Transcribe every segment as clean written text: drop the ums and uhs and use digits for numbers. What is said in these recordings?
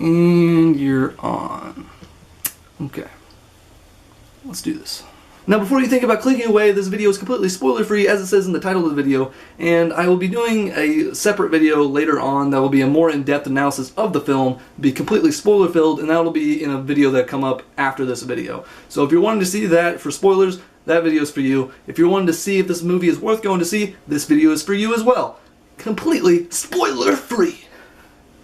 And you're on. Okay. Let's do this. Now before you think about clicking away, this video is completely spoiler-free as it says in the title of the video, and I will be doing a separate video later on that will be a more in-depth analysis of the film, be completely spoiler-filled, and that will be in a video that come up after this video. So if you're wanting to see that for spoilers, that video is for you. If you're wanting to see if this movie is worth going to see, this video is for you as well. Completely spoiler-free.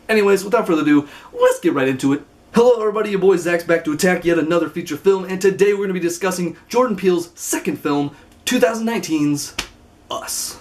Anyways, without further ado, let's get right into it. Hello everybody, your boy Zach's back to attack yet another feature film, and today we're going to be discussing Jordan Peele's second film, 2019's Us.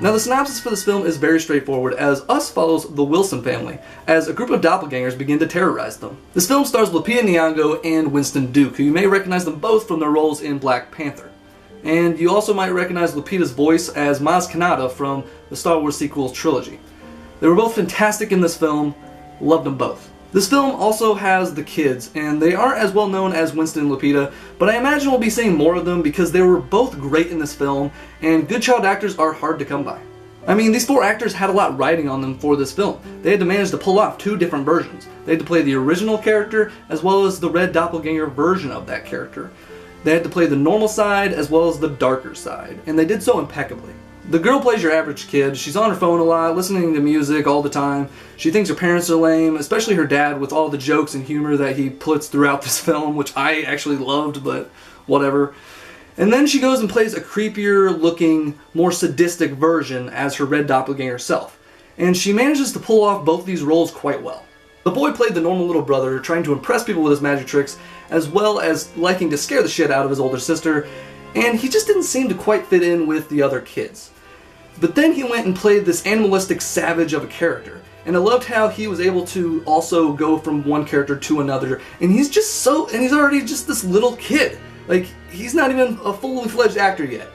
Now the synopsis for this film is very straightforward, as Us follows the Wilson family, as a group of doppelgangers begin to terrorize them. This film stars Lupita Nyong'o and Winston Duke, who you may recognize them both from their roles in Black Panther. And you also might recognize Lupita's voice as Maz Kanata from the Star Wars sequels trilogy. They were both fantastic in this film, loved them both. This film also has the kids, and they aren't as well known as Winston and Lupita, but I imagine we'll be seeing more of them because they were both great in this film, and good child actors are hard to come by. I mean, these four actors had a lot riding on them for this film. They had to manage to pull off two different versions. They had to play the original character as well as the red doppelganger version of that character. They had to play the normal side as well as the darker side, and they did so impeccably. The girl plays your average kid. She's on her phone a lot, listening to music all the time. She thinks her parents are lame, especially her dad, with all the jokes and humor that he puts throughout this film, which I actually loved, but whatever. And then she goes and plays a creepier looking, more sadistic version as her red doppelganger self. And she manages to pull off both these roles quite well. The boy played the normal little brother, trying to impress people with his magic tricks, as well as liking to scare the shit out of his older sister, and he just didn't seem to quite fit in with the other kids. But then he went and played this animalistic savage of a character, and I loved how he was able to also go from one character to another, and he's already just this little kid. Like, he's not even a fully fledged actor yet.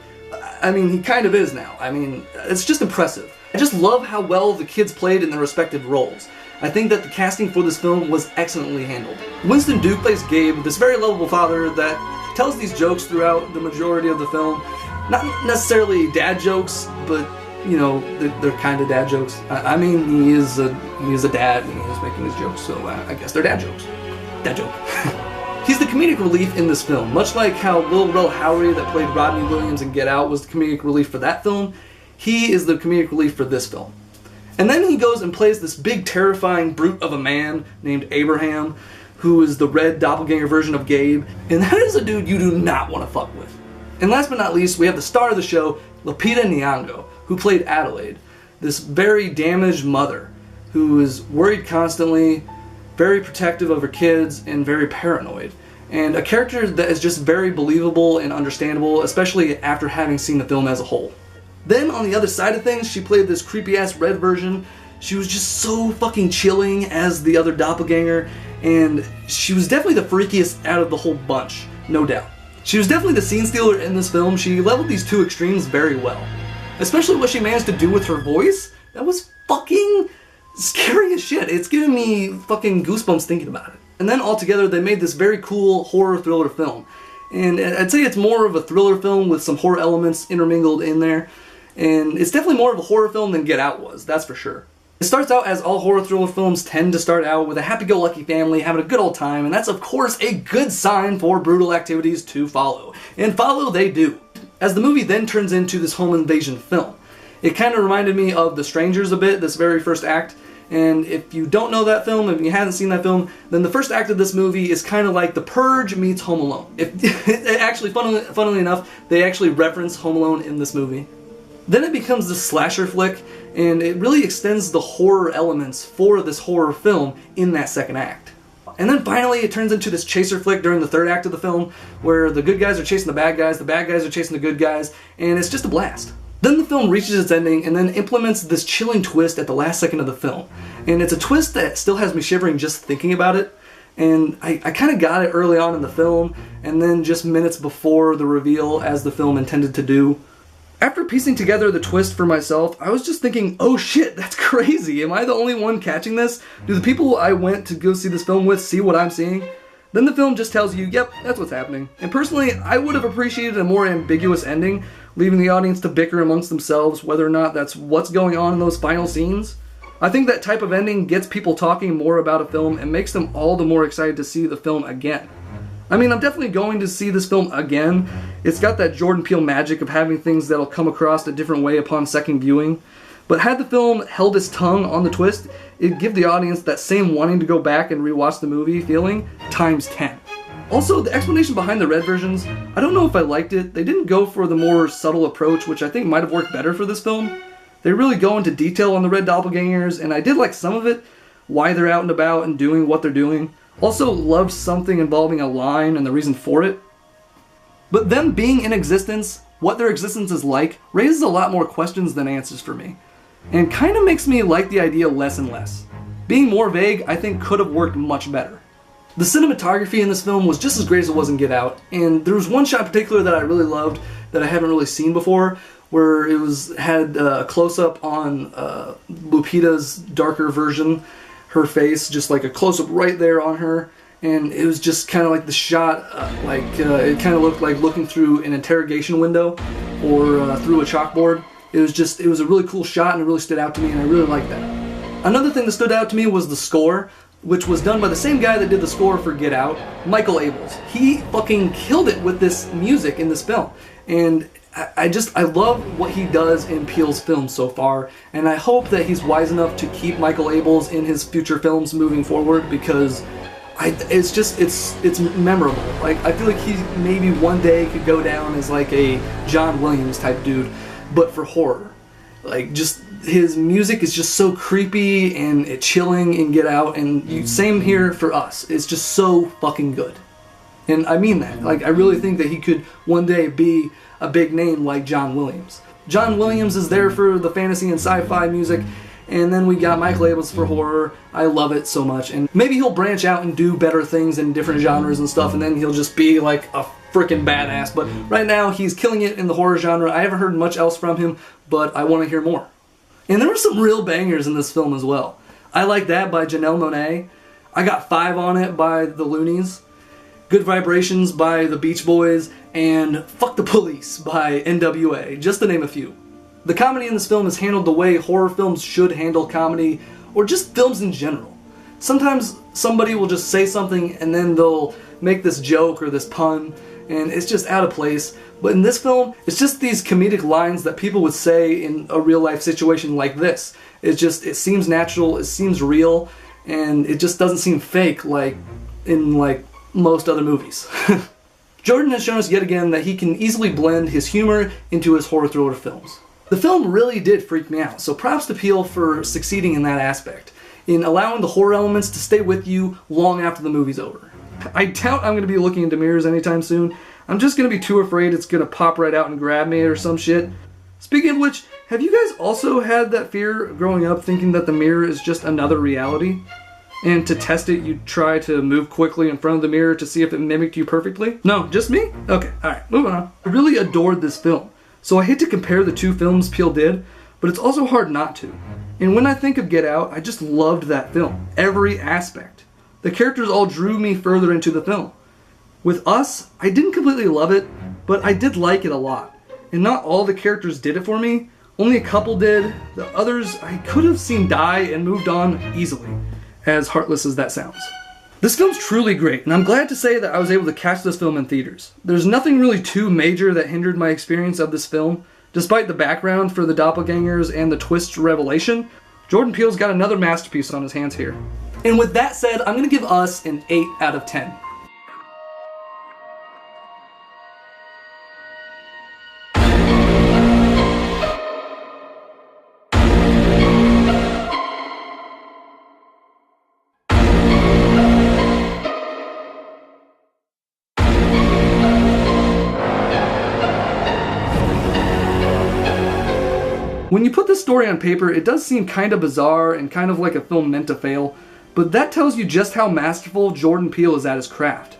I mean, he kind of is now. I mean, it's just impressive. I just love how well the kids played in their respective roles. I think that the casting for this film was excellently handled. Winston Duke plays Gabe, this very lovable father that tells these jokes throughout the majority of the film. Not necessarily dad jokes, but, you know, they're kind of dad jokes. I mean, he is a dad, and he's making these jokes, so I guess they're dad jokes. Dad joke. He's the comedic relief in this film, much like how Lil Rel Howery that played Rodney Williams in Get Out was the comedic relief for that film. He is the comedic relief for this film. And then he goes and plays this big terrifying brute of a man named Abraham, who is the red doppelganger version of Gabe, and that is a dude you do not want to fuck with. And last but not least, we have the star of the show, Lupita Nyong'o, who played Adelaide, this very damaged mother who is worried constantly, very protective of her kids, and very paranoid. And a character that is just very believable and understandable, especially after having seen the film as a whole. Then on the other side of things, she played this creepy-ass red version. She was just so fucking chilling as the other doppelganger, and she was definitely the freakiest out of the whole bunch, no doubt. She was definitely the scene stealer in this film. She leveled these two extremes very well. Especially what she managed to do with her voice. That was fucking scary as shit. It's giving me fucking goosebumps thinking about it. And then altogether they made this very cool horror thriller film. And I'd say it's more of a thriller film with some horror elements intermingled in there. And it's definitely more of a horror film than Get Out was, that's for sure. It starts out as all horror thriller films tend to start out with a happy-go-lucky family having a good old time, and that's of course a good sign for brutal activities to follow. And follow they do. As the movie then turns into this home invasion film. It kind of reminded me of The Strangers a bit, this very first act. And if you don't know that film, if you haven't seen that film, then the first act of this movie is kind of like The Purge meets Home Alone. Actually, funnily enough, they actually reference Home Alone in this movie. Then it becomes this slasher flick, and it really extends the horror elements for this horror film in that second act. out. And then finally it turns into this chaser flick during the third act of the film where the good guys are chasing the bad guys are chasing the good guys, and it's just a blast. Then the film reaches its ending and then implements this chilling twist at the last second of the film. And it's a twist that still has me shivering just thinking about it. And I kind of got it early on in the film, and then just minutes before the reveal, as the film intended to do. After piecing together the twist for myself, I was just thinking, oh shit, that's crazy. Am I the only one catching this? Do the people I went to go see this film with see what I'm seeing? Then the film just tells you, yep, that's what's happening. And personally, I would have appreciated a more ambiguous ending, leaving the audience to bicker amongst themselves whether or not that's what's going on in those final scenes. I think that type of ending gets people talking more about a film and makes them all the more excited to see the film again. I mean, I'm definitely going to see this film again. It's got that Jordan Peele magic of having things that'll come across a different way upon second viewing. But had the film held its tongue on the twist, it'd give the audience that same wanting to go back and rewatch the movie feeling times 10. Also, the explanation behind the red versions, I don't know if I liked it. They didn't go for the more subtle approach, which I think might have worked better for this film. They really go into detail on the red doppelgangers, and I did like some of it, why they're out and about and doing what they're doing. Also loved something involving a line and the reason for it. But them being in existence, what their existence is like, raises a lot more questions than answers for me. And kind of makes me like the idea less and less. Being more vague, I think, could have worked much better. The cinematography in this film was just as great as it was in Get Out, and there was one shot in particular that I really loved that I haven't really seen before, where it had a close-up on Lupita's darker version, her face, just like a close-up right there on her, and it was just kind of like the shot, it kind of looked like looking through an interrogation window or through a chalkboard. It was a really cool shot, and it really stood out to me, and I really liked that. Another thing that stood out to me was the score, which was done by the same guy that did the score for Get Out, Michael Abels. He fucking killed it with this music in this film, and I love what he does in Peele's films so far, and I hope that he's wise enough to keep Michael Abels in his future films moving forward, because it's memorable. Like, I feel like he maybe one day could go down as like a John Williams type dude, but for horror. Like, just his music is just so creepy and chilling in Get Out, and same here for Us. It's just so fucking good. And I mean that. Like, I really think that he could one day be a big name like John Williams. John Williams is there for the fantasy and sci-fi music, and then we got Michael Abels for horror. I love it so much, and maybe he'll branch out and do better things in different genres and stuff, and then he'll just be like a freaking badass. But right now, he's killing it in the horror genre. I haven't heard much else from him, but I want to hear more. And there were some real bangers in this film as well. I Like That by Janelle Monáe. I Got 5 on It by The Loonies. Good Vibrations by the Beach Boys, and Fuck the Police by NWA, just to name a few. The comedy in this film is handled the way horror films should handle comedy, or just films in general. Sometimes somebody will just say something and then they'll make this joke or this pun, and it's just out of place. But in this film, it's just these comedic lines that people would say in a real life situation like this. It seems natural, it seems real, and it just doesn't seem fake like in most other movies. Jordan has shown us yet again that he can easily blend his humor into his horror thriller films. The film really did freak me out, so props to Peele for succeeding in that aspect, in allowing the horror elements to stay with you long after the movie's over. I doubt I'm going to be looking into mirrors anytime soon. I'm just going to be too afraid it's going to pop right out and grab me or some shit. Speaking of which, have you guys also had that fear growing up, thinking that the mirror is just another reality? And to test it, you try to move quickly in front of the mirror to see if it mimicked you perfectly? No, just me? Okay, alright, moving on. I really adored this film, so I hate to compare the two films Peele did, but it's also hard not to. And when I think of Get Out, I just loved that film. Every aspect. The characters all drew me further into the film. With Us, I didn't completely love it, but I did like it a lot. And not all the characters did it for me. Only a couple did. The others I could have seen die and moved on easily, as heartless as that sounds. This film's truly great, and I'm glad to say that I was able to catch this film in theaters. There's nothing really too major that hindered my experience of this film. Despite the background for the doppelgangers and the twist revelation, Jordan Peele's got another masterpiece on his hands here. And with that said, I'm going to give Us an 8 out of 10. When you put this story on paper, it does seem kind of bizarre and kind of like a film meant to fail, but that tells you just how masterful Jordan Peele is at his craft.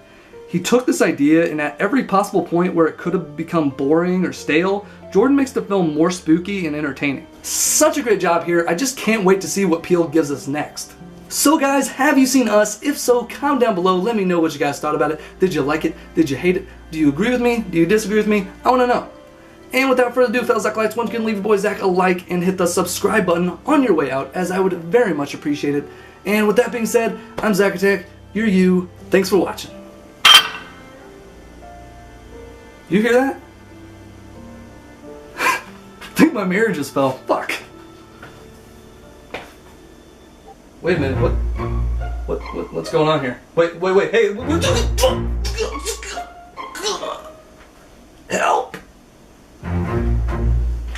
He took this idea, and at every possible point where it could have become boring or stale, Jordan makes the film more spooky and entertaining. Such a great job here. I just can't wait to see what Peele gives us next. So guys, have you seen Us? If so, comment down below. Let me know what you guys thought about it. Did you like it? Did you hate it? Do you agree with me? Do you disagree with me? I want to know. And without further ado, fellas, Zach Lights, once again, leave your boy Zach a like and hit the subscribe button on your way out, as I would very much appreciate it. And with that being said, I'm Zacatech. You're you. Thanks for watching. You hear that? I think my mirror just fell. Fuck. Wait a minute, what's going on here? Wait, hey, help!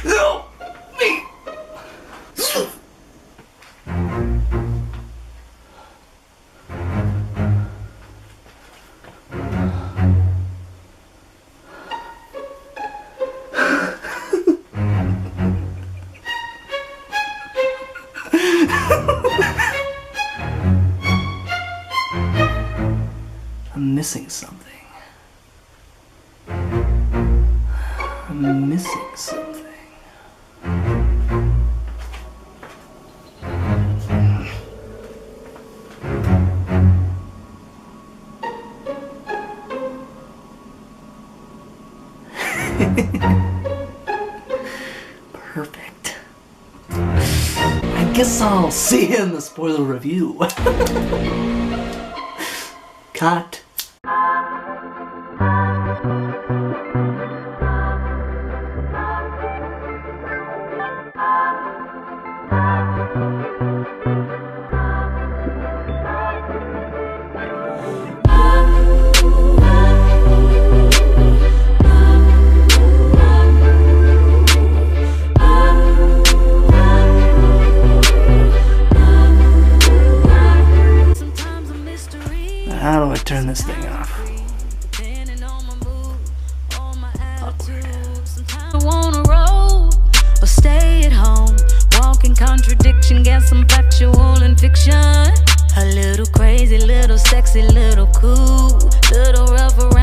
Help me! I'm missing something. I'm missing something. Perfect. I guess I'll see you in the spoiler review. Cut. How do I turn this thing off? I wanna roll or stay at home. Walk in contradiction, get some factual and fiction. A little crazy, little sexy, little cool, little rough around.